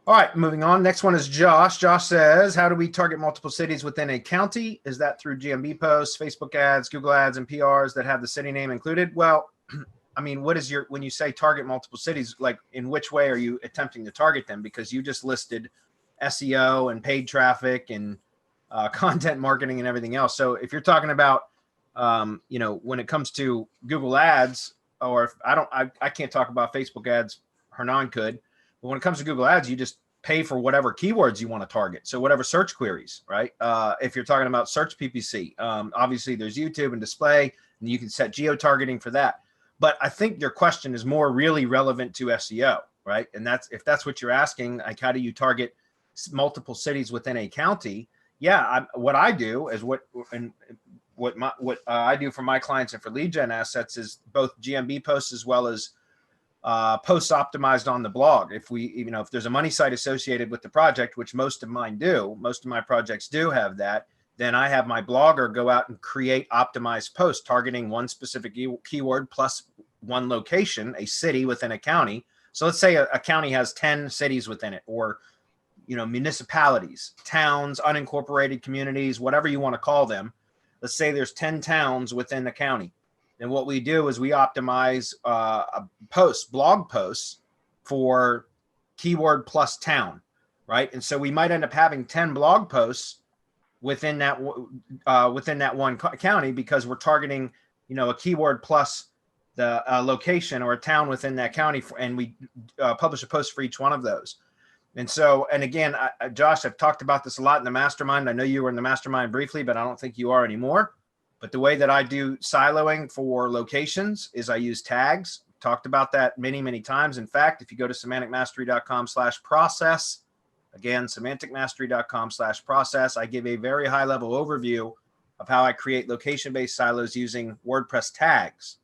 All right, moving on. Next one is Josh. Josh says, how do we target multiple cities within a county? Is that through GMB posts, Facebook ads, Google ads, and PRs that have the city name included? Well, I mean, when you say target multiple cities, like in which way are you attempting to target them? Because you just listed SEO and paid traffic and content marketing and everything else. So if you're talking about, when it comes to Google ads, or if I can't talk about Facebook ads, Hernan could. But when it comes to Google ads, you just pay for whatever keywords you want to target. So whatever search queries, right? If you're talking about search PPC, obviously there's YouTube and display, and you can set geo-targeting for that. But I think your question is more really relevant to SEO, right? And if that's what you're asking, like how do you target multiple cities within a county? Yeah, what I do is what I do for my clients and for lead gen assets is both GMB posts as well as posts optimized on the blog. If there's a money site associated with the project, which most of my projects do have that, then I have my blogger go out and create optimized posts targeting one specific keyword plus one location, a city within a county. So let's say a county has 10 cities within it, or municipalities, towns, unincorporated communities, whatever you want to call them. Let's say there's 10 towns within the county. And what we do is we optimize blog posts for keyword plus town, right? And so we might end up having 10 blog posts within that one county because we're targeting, a keyword plus the location or a town within that county, and we publish a post for each one of those. And so, and again, Josh, I've talked about this a lot in the mastermind. I know you were in the mastermind briefly, but I don't think you are anymore. But the way that I do siloing for locations is I use tags. Talked about that many, many times. In fact, if you go to semanticmastery.com/process, again, semanticmastery.com/process, I give a very high level overview of how I create location-based silos using WordPress tags.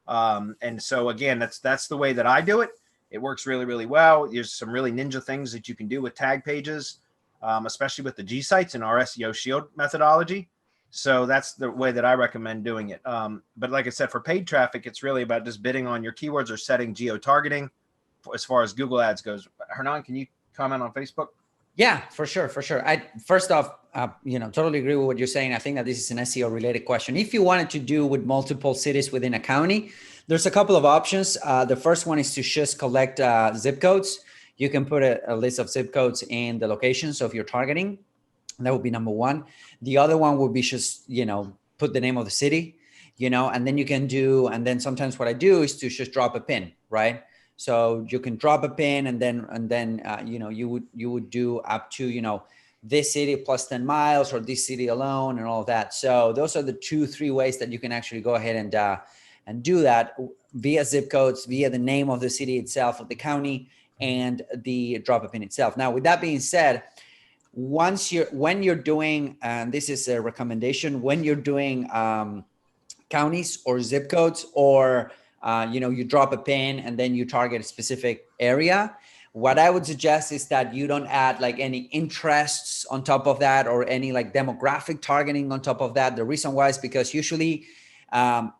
And so again, that's the way that I do it. It works really, really well. There's some really ninja things that you can do with tag pages, especially with the G sites and our SEO Shield methodology. So that's the way that I recommend doing it. But like I said, for paid traffic, it's really about just bidding on your keywords or setting geo-targeting as far as Google ads goes. Hernan, can you comment on Facebook? Yeah, for sure. First off, totally agree with what you're saying. I think that this is an SEO related question. If you wanted to do with multiple cities within a county, there's a couple of options. The first one is to just collect zip codes. You can put a list of zip codes and the locations of your targeting. That would be number one. The other one would be just, put the name of the city, and then you can do, and then sometimes what I do is to just drop a pin, right? So you can drop a pin and then you would do up to, this city plus 10 miles or this city alone and all of that. So those are the 2-3 ways that you can actually go ahead and do that via zip codes, via the name of the city itself, of the county, and the drop a pin itself. Now, with that being said, when you're doing, and this is a recommendation, when you're doing counties or zip codes, or you drop a pin and then you target a specific area, what I would suggest is that you don't add like any interests on top of that or any like demographic targeting on top of that. The reason why is because usually the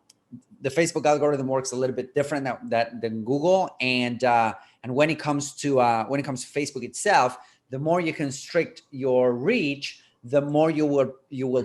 Facebook algorithm works a little bit different than Google, and when it comes to Facebook itself, the more you constrict your reach, the more you will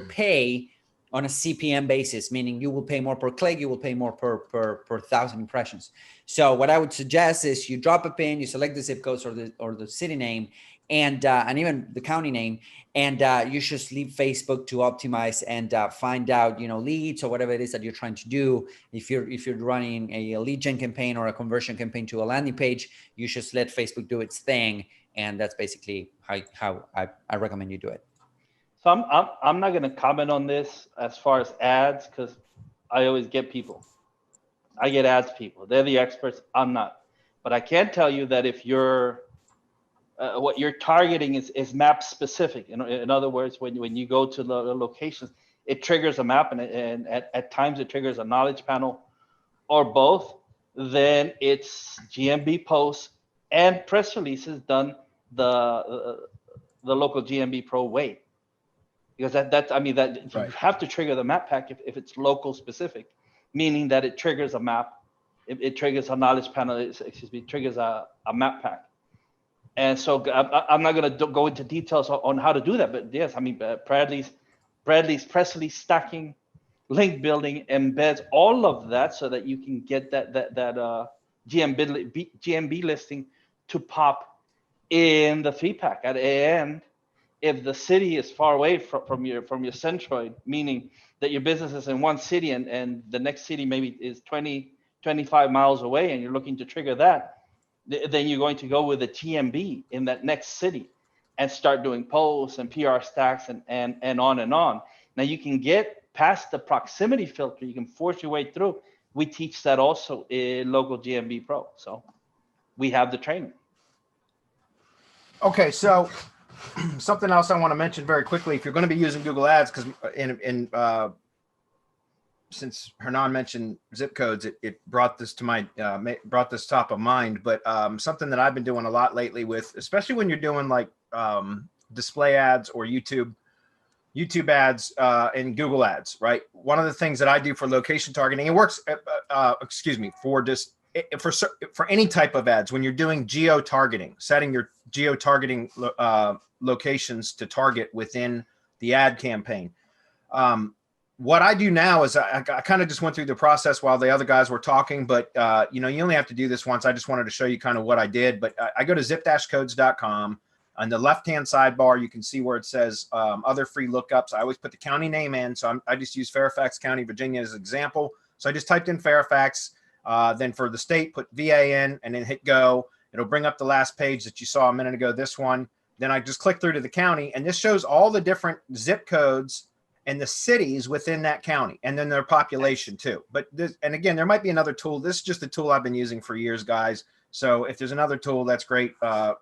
pay on a CPM basis, meaning you will pay more per click, you will pay more per 1,000 impressions. So what I would suggest is you drop a pin, you select the zip codes or the city name, and even the county name, and you just leave Facebook to optimize and find out leads or whatever it is that you're trying to do. If you're running a lead gen campaign or a conversion campaign to a landing page, you just let Facebook do its thing. And that's basically how I recommend you do it. So I'm not going to comment on this as far as ads, because I always get people. I get ads people. They're the experts. I'm not. But I can tell you that if you're what you're targeting is map specific. In other words, when you go to the locations, it triggers a map, and at times it triggers a knowledge panel or both. Then it's GMB posts and press releases done the local GMB Pro way, because that right. You have to trigger the map pack if it's local specific, meaning that it triggers a map, it triggers a knowledge panel, it triggers a map pack. And so I'm not going to go into details on how to do that, but yes, I mean, Bradley's Presley stacking, link building, embeds all of that so that you can get that GMB listing to pop in the 3-pack. And if the city is far away from your centroid, meaning that your business is in one city and the next city maybe is 25 miles away, and you're looking to trigger that, then you're going to go with a GMB in that next city and start doing posts and PR stacks and on and on. Now you can get past the proximity filter. You can force your way through. We teach that also in Local GMB Pro. So we have the training. Okay, so something else I want to mention very quickly, if you're going to be using Google Ads, because since Hernan mentioned zip codes, it brought this to my brought this top of mind. But something that I've been doing a lot lately with, especially when you're doing like display ads or YouTube ads and Google ads, right? One of the things that I do for location targeting, it works. For any type of ads, when you're doing geo targeting, setting your geo targeting locations to target within the ad campaign. What I do now is I kind of just went through the process while the other guys were talking, but you only have to do this once. I just wanted to show you kind of what I did, but I go to zip-codes.com. On the left-hand sidebar, you can see where it says other free lookups. I always put the county name in, so I just use Fairfax County, Virginia as an example. So I just typed in Fairfax. Then for the state, put VA in and then hit go. It'll bring up the last page that you saw a minute ago, this one. Then I just click through to the county, and this shows all the different zip codes and the cities within that county, and then their population too. But and again, there might be another tool. This is just a tool I've been using for years, guys. So if there's another tool, that's great. But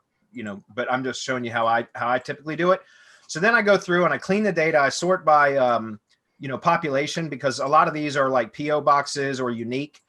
I'm just showing you how I typically do it. So then I go through and I clean the data. I sort by population, because a lot of these are like PO boxes or unique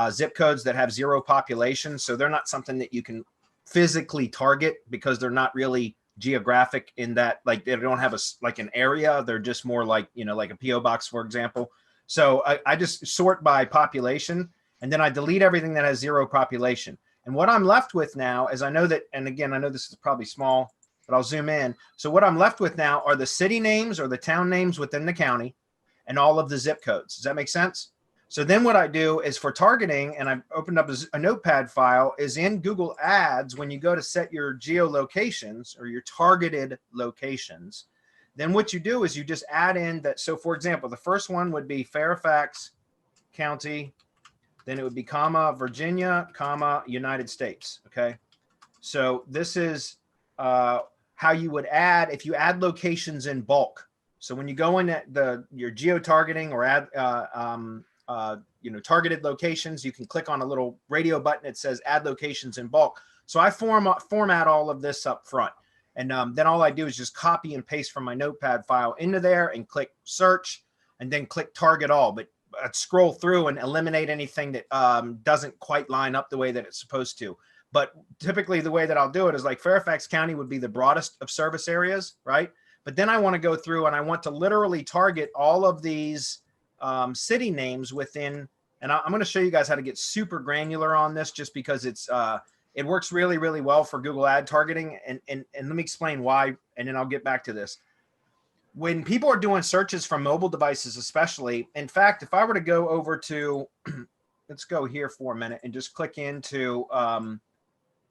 zip codes that have 0 population. So they're not something that you can physically target because they're not really geographic in that, like they don't have an area. They're just more like, like a PO box, for example. So I just sort by population, and then I delete everything that has 0 population. And what I'm left with now is, I know that, and again, I know this is probably small, but I'll zoom in. So what I'm left with now are the city names or the town names within the county and all of the zip codes. Does that make sense? So then what I do is for targeting, and I've opened up a notepad file, is in Google Ads. When you go to set your geolocations or your targeted locations, then what you do is you just add in that. So for example, the first one would be Fairfax County, then it would be comma Virginia, comma United States. Okay. So this is how you would add, if you add locations in bulk. So when you go in at your geo targeting or add targeted locations, you can click on a little radio button that says add locations in bulk. So I format all of this up front, and then all I do is just copy and paste from my notepad file into there and click search, and then click target all. But I'd scroll through and eliminate anything that doesn't quite line up the way that it's supposed to. But typically the way that I'll do it is like Fairfax County would be the broadest of service areas, right? But then I want to go through and I want to literally target all of these city names within, and I'm going to show you guys how to get super granular on this, just because it works really, really well for Google ad targeting. And let me explain why, and then I'll get back to this. When people are doing searches from mobile devices, especially, in fact, if I were to go over to, let's go here for a minute and just click into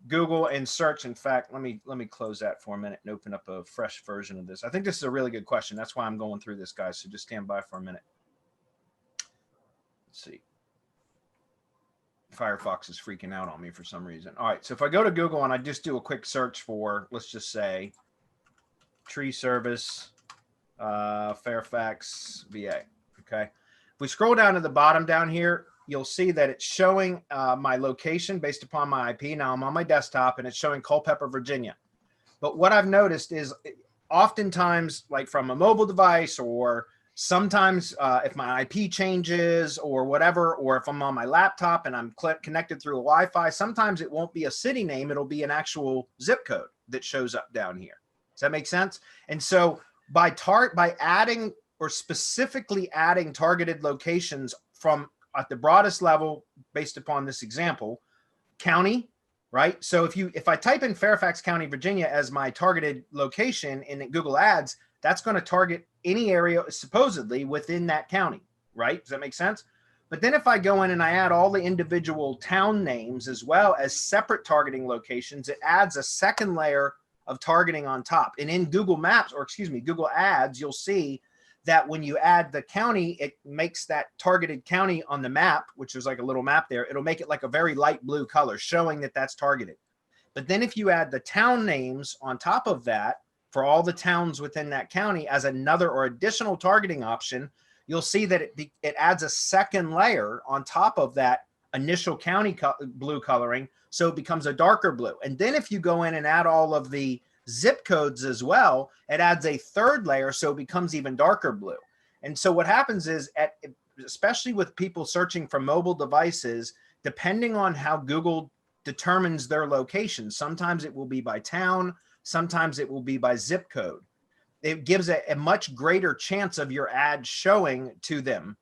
Google and search. In fact, let me close that for a minute and open up a fresh version of this. I think this is a really good question. That's why I'm going through this, guys. So just stand by for a minute. Let's see. Firefox is freaking out on me for some reason. All right. So if I go to Google and I just do a quick search for, let's just say, tree service, Fairfax, VA. Okay. If we scroll down to the bottom down here, you'll see that it's showing my location based upon my IP. Now I'm on my desktop and it's showing Culpeper, Virginia. But what I've noticed is oftentimes, like from a mobile device, or sometimes if my IP changes or whatever, or if I'm on my laptop and I'm connected through a Wi-Fi, sometimes it won't be a city name. It'll be an actual zip code that shows up down here. Does that make sense? And so by adding, or specifically adding targeted locations from at the broadest level, based upon this example, county, right? So if I type in Fairfax County, Virginia as my targeted location in Google Ads, that's going to target any area supposedly within that county, right? Does that make sense? But then if I go in and I add all the individual town names as well as separate targeting locations, it adds a second layer of targeting on top. And in Google Maps, or excuse me, Google Ads, you'll see that when you add the county, it makes that targeted county on the map, which is like a little map there, it'll make it like a very light blue color, showing that that's targeted. But then if you add the town names on top of that, for all the towns within that county as another or additional targeting option, you'll see that it adds a second layer on top of that initial county blue coloring. So it becomes a darker blue. And then if you go in and add all of the zip codes as well, it adds a third layer. So it becomes even darker blue. And so what happens is, especially with people searching for mobile devices, depending on how Google determines their location, sometimes it will be by town, sometimes it will be by zip code. It gives a much greater chance of your ad showing to them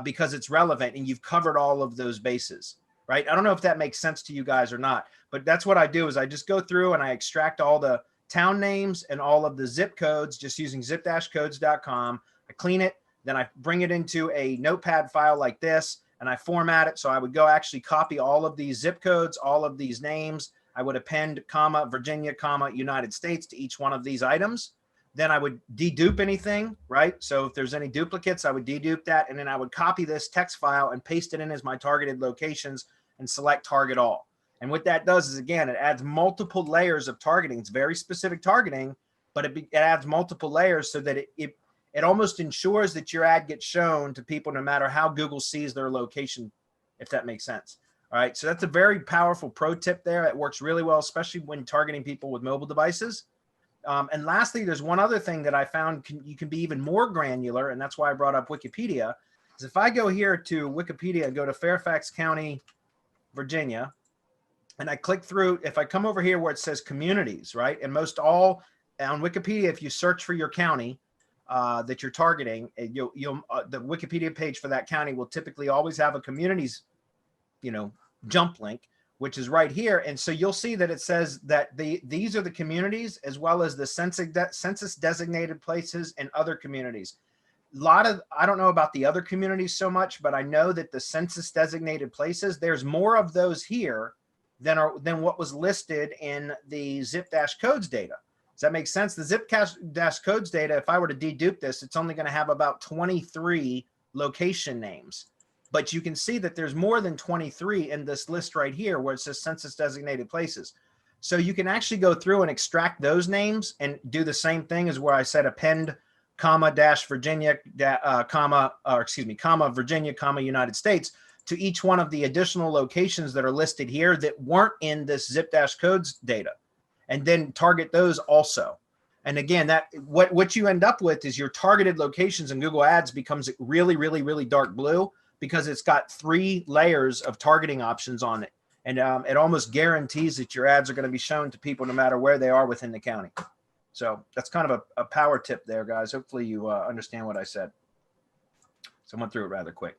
because it's relevant and you've covered all of those bases, right? I don't know if that makes sense to you guys or not, but that's what I do is I just go through and I extract all the town names and all of the zip codes just using zip-codes.com. I clean it, then I bring it into a notepad file like this and I format it. So I would go actually copy all of these zip codes, all of these names. I would append comma, Virginia, comma, United States to each one of these items. Then I would dedupe anything, right? So if there's any duplicates, I would dedupe that. And then I would copy this text file and paste it in as my targeted locations and select target all. And what that does is, again, it adds multiple layers of targeting. It's very specific targeting, but it adds multiple layers so that it almost ensures that your ad gets shown to people no matter how Google sees their location, if that makes sense. All right. So that's a very powerful pro tip there. It works really well, especially when targeting people with mobile devices. And lastly, there's one other thing that I found you can be even more granular, and that's why I brought up Wikipedia, is if I go here to Wikipedia and go to Fairfax County, Virginia, and I click through, if I come over here where it says communities, right? And most all on Wikipedia, if you search for your county that you're targeting, the Wikipedia page for that county will typically always have a communities, jump link, which is right here. And so you'll see that it says that these are the communities as well as the census designated places and other communities. I don't know about the other communities so much, but I know that the census designated places, there's more of those here than what was listed in the zip-codes data. Does that make sense? The zip-codes data, if I were to dedupe this, it's only going to have about 23 location names. But you can see that there's more than 23 in this list right here where it says census designated places. So you can actually go through and extract those names and do the same thing as where I said append comma dash Virginia, comma Virginia, comma United States to each one of the additional locations that are listed here that weren't in this zip-codes data, and then target those also. And again, that what you end up with is your targeted locations in Google Ads becomes really, really, really dark blue, because it's got 3 layers of targeting options on it. And it almost guarantees that your ads are going to be shown to people no matter where they are within the county. So that's kind of a power tip there, guys. Hopefully you understand what I said. So I went through it rather quick.